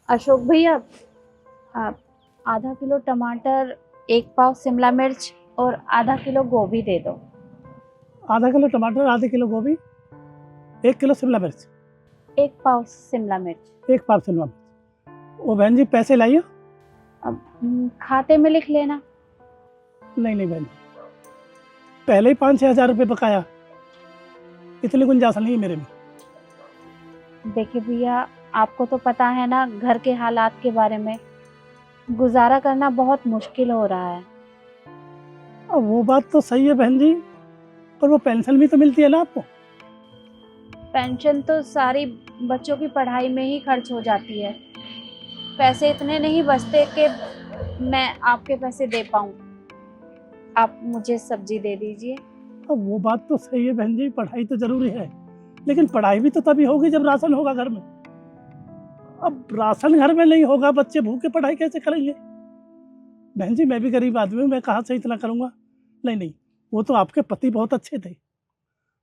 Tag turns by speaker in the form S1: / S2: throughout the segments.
S1: अशोक भैया, आप आधा किलो टमाटर, 1 पाव शिमला मिर्च और आधा किलो गोभी दे दो।
S2: आधा किलो टमाटर, आधे किलो गोभी, 1 किलो शिमला मिर्च,
S1: 1 पाव शिमला मिर्च।
S2: 1 पाव शिमला मिर्च। वो बहन जी पैसे लाइए।
S1: अब खाते में लिख लेना।
S2: नहीं बहन जी, पहले ही 5-6 हज़ार रुपये बकाया, इतनी गुंजाइश नहीं है मेरे में।
S1: देखिए भैया, आपको तो पता है ना घर के हालात के बारे में, गुजारा करना बहुत मुश्किल हो रहा है।
S2: अब वो बात तो सही है बहन जी, पर वो पेंशन भी तो मिलती है ना आपको।
S1: पेंशन तो सारी बच्चों की पढ़ाई में ही खर्च हो जाती है। पैसे इतने नहीं बचते कि मैं आपके पैसे दे पाऊँ। आप मुझे सब्जी दे दीजिए।
S2: अब वो बात तो सही है बहन जी, पढ़ाई तो जरूरी है, लेकिन पढ़ाई भी तो तभी होगी जब राशन होगा घर में। अब राशन घर में नहीं होगा, बच्चे भूखे पढ़ाई कैसे करेंगे। बहन जी मैं भी गरीब आदमी हूँ, मैं कहाँ से इतना करूँगा। नहीं, वो तो आपके पति बहुत अच्छे थे,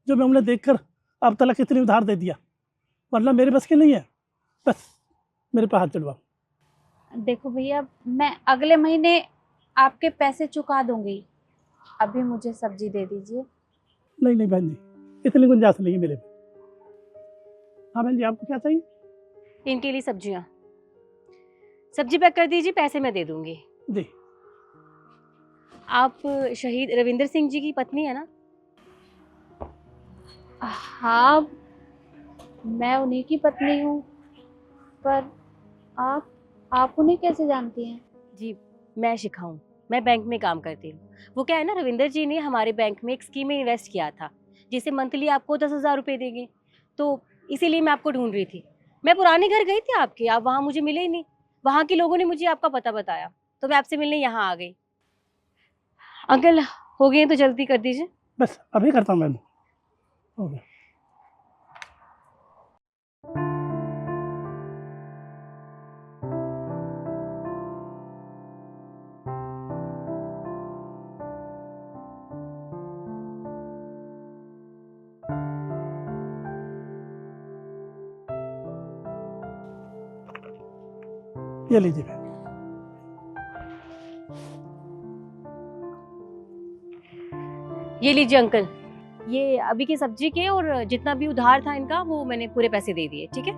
S2: जो मैं उन्हें देखकर अब तक इतनी उधार दे दिया, वरना मेरे बस की नहीं है। बस मेरे पे हाथ चढ़वाओ।
S1: देखो भैया, मैं अगले महीने आपके पैसे चुका दूंगी। अभी मुझे सब्जी दे दीजिए।
S2: नहीं बहन जी, इतनी गुंजाइश नहीं है मेरे में। हाँ बहन जी, आपको क्या चाहिए?
S3: इनके लिए सब्जियाँ, सब्जी पैक कर दीजिए, पैसे मैं दे दूंगी।
S2: जी।
S3: आप शहीद रविंदर सिंह जी की पत्नी है ना?
S1: हाँ, मैं उन्हीं की पत्नी हूँ, पर आप उन्हें कैसे जानती हैं?
S3: जी, मैं शिखा हूँ, मैं बैंक में काम करती हूँ। वो क्या है ना, रविंदर जी ने हमारे बैंक में एक स्कीम में इन्वेस्ट किया था, जिसे मंथली आपको 10,000 रुपये देंगे, तो इसीलिए मैं आपको ढूंढ रही थी। मैं पुराने घर गई थी आपके, आप वहाँ मुझे मिले ही नहीं। वहाँ के लोगों ने मुझे आपका पता बताया, तो मैं आपसे मिलने यहाँ आ गई। अंकल हो गए हैं तो जल्दी कर दीजिए।
S2: बस अभी करता हूँ मैम, हो गया। ये लीजिए मैम।
S3: ये लीजिए अंकल, ये अभी की सब्जी के और जितना भी उधार था इनका, वो मैंने पूरे पैसे दे दिए, ठीक है?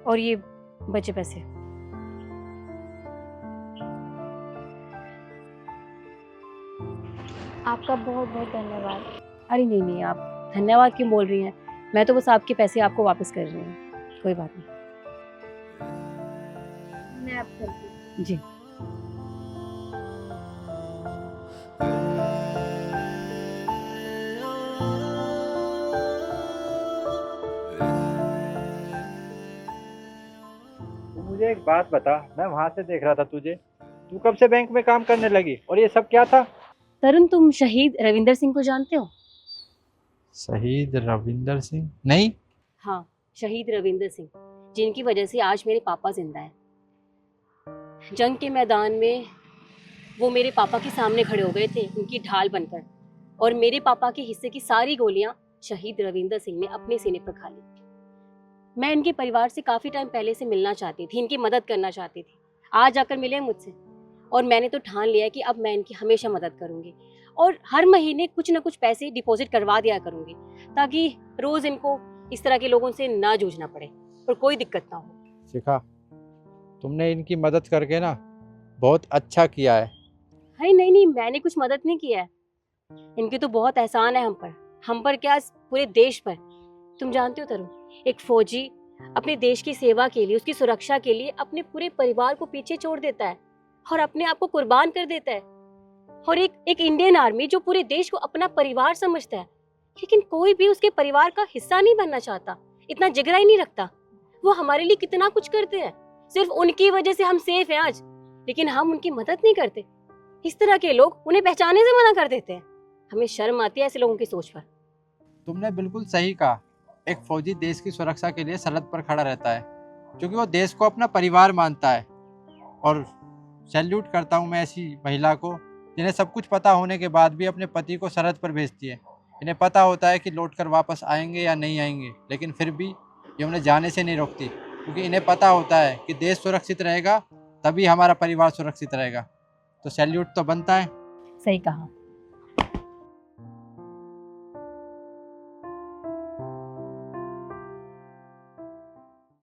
S3: और ये बचे पैसे।
S1: आपका बहुत बहुत धन्यवाद।
S3: अरे नहीं, आप धन्यवाद क्यों बोल रही हैं? मैं तो बस आपके पैसे आपको वापस कर रही हूँ, कोई बात नहीं।
S1: मैं अब चलती हूँ।
S3: जी।
S4: तू मुझे एक बात बता, मैं वहां से देख रहा था तुझे, तू कब से बैंक में काम करने लगी और ये सब क्या था?
S3: तरुण, तुम शहीद रविंदर सिंह को जानते हो?
S4: शहीद रविंदर सिंह? नहीं।
S3: हाँ, शहीद रविंदर सिंह, जिनकी वजह से आज मेरे पापा जिंदा हैं। जंग के मैदान में वो मेरे पापा के सामने खड़े हो गए थे, उनकी ढाल बनकर, और मेरे पापा के हिस्से की सारी गोलियां शहीद रविंदर सिंह ने अपने सीने पर खा ली। मैं इनके परिवार से काफी टाइम पहले से मिलना चाहती थी, इनकी मदद करना चाहती थी। आज आकर मिले मुझसे, और मैंने तो ठान लिया है कि अब मैं इनकी हमेशा मदद करूंगी, और हर महीने कुछ ना कुछ पैसे डिपॉजिट करवा दिया करूंगी, ताकि रोज इनको इस तरह के लोगों से ना जूझना पड़े और कोई दिक्कत ना हो।
S4: शिखा, तुमने इनकी मदद करके ना बहुत अच्छा किया है।
S3: अरे नहीं, मैंने कुछ मदद नहीं किया है। इनके तो बहुत एहसान है हम पर क्या, पूरे देश पर। तुम जानते हो तरुण, एक फौजी अपने देश की सेवा के लिए, उसकी सुरक्षा के लिए अपने पूरे परिवार को पीछे छोड़ देता है और अपने आप को कुर्बान कर देता है। और एक इंडियन आर्मी जो पूरे देश को अपना परिवार समझता है, लेकिन कोई भी उसके परिवार का हिस्सा नहीं बनना चाहता, इतना जिगरा ही नहीं रखता। वो हमारे लिए कितना कुछ करते हैं, सिर्फ उनकी वजह से हम सेफ हैं आज, लेकिन हम उनकी मदद नहीं करते। इस तरह के लोग उन्हें पहचानने से मना कर देते हैं। हमें शर्म आती है ऐसे लोगों की सोच पर।
S4: तुमने बिल्कुल सही कहा, एक फौजी देश की सुरक्षा के लिए सरहद पर खड़ा रहता है, क्योंकि वो देश को अपना परिवार मानता है। और सैल्यूट करता हूँ मैं ऐसी महिला को, जिन्हें सब कुछ पता होने के बाद भी अपने पति को सरहद पर भेजती है। इन्हें पता होता है कि लौट कर वापस आएंगे या नहीं आएंगे, लेकिन फिर भी ये उन्हें जाने से नहीं रोकती। क्योंकि इन्हें पता होता है कि देश सुरक्षित रहेगा तभी हमारा परिवार सुरक्षित रहेगा। तो सैल्यूट तो बनता है।
S3: सही कहा।